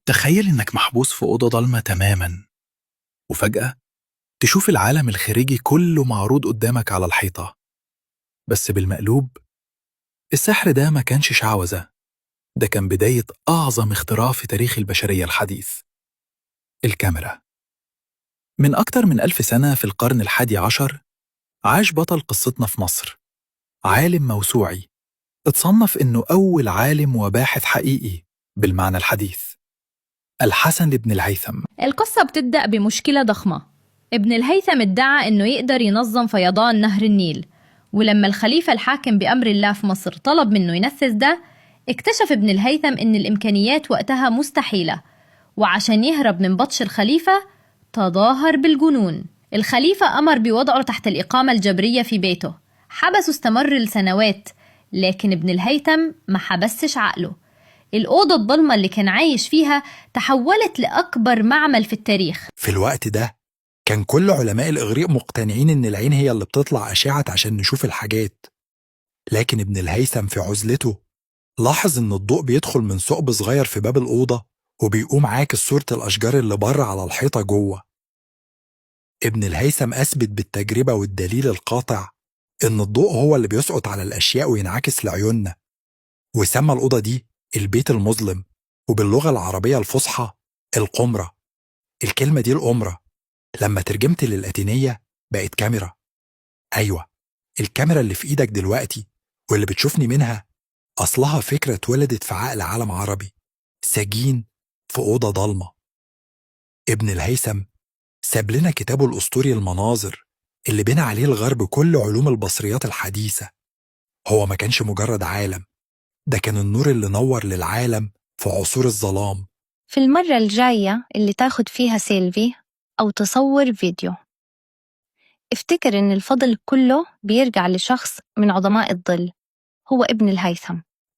تخيل إنك محبوس في أوضة ضلمة تماماً، وفجأة تشوف العالم الخارجي كله معروض قدامك على الحيطة، بس بالمقلوب. السحر ده ما كانش شعوذة، ده كان بداية أعظم اختراع في تاريخ البشرية الحديث، الكاميرا. من أكتر من 1000 سنة في القرن ال11 عاش بطل قصتنا في مصر، عالم موسوعي اتصنف إنه أول عالم وباحث حقيقي بالمعنى الحديث، الحسن بن الهيثم. القصة بتبدأ بمشكلة ضخمة. ابن الهيثم ادعى إنه يقدر ينظم فيضان نهر النيل، ولما الخليفة الحاكم بأمر الله في مصر طلب منه ينفذ ده، اكتشف ابن الهيثم إن الإمكانيات وقتها مستحيلة، وعشان يهرب من بطش الخليفة تظاهر بالجنون. الخليفة أمر بوضعه تحت الإقامة الجبرية في بيته، حبسه استمر لسنوات، لكن ابن الهيثم ما حبسش عقله. الأوضة الضلمة اللي كان عايش فيها تحولت لأكبر معمل في التاريخ. في الوقت ده كان كل علماء الإغريق مقتنعين إن العين هي اللي بتطلع أشعة عشان نشوف الحاجات، لكن ابن الهيثم في عزلته لاحظ إن الضوء بيدخل من ثقب صغير في باب الأوضة وبيقوم عاكس صورة الأشجار اللي بره على الحيطة جوه. ابن الهيثم أثبت بالتجربة والدليل القاطع إن الضوء هو اللي بيسقط على الأشياء وينعكس لعيوننا، وسمى الأوضة دي البيت المظلم، وباللغة العربية الفصحى القمرة. الكلمة دي القمرة لما ترجمت للاتينية بقت كاميرا. أيوة، الكاميرا اللي في إيدك دلوقتي واللي بتشوفني منها أصلها فكرة اتولدت في عقل عالم عربي سجين في أوضة ضلمة. ابن الهيثم ساب لنا كتابه الأسطوري المناظر اللي بنى عليه الغرب كل علوم البصريات الحديثة. هو ما كانش مجرد عالم، ده كان النور اللي نور للعالم في عصور الظلام. في المرة الجاية اللي تاخد فيها سيلفي أو تصور فيديو، افتكر إن الفضل كله بيرجع لشخص من عظماء الظل، هو ابن الهيثم.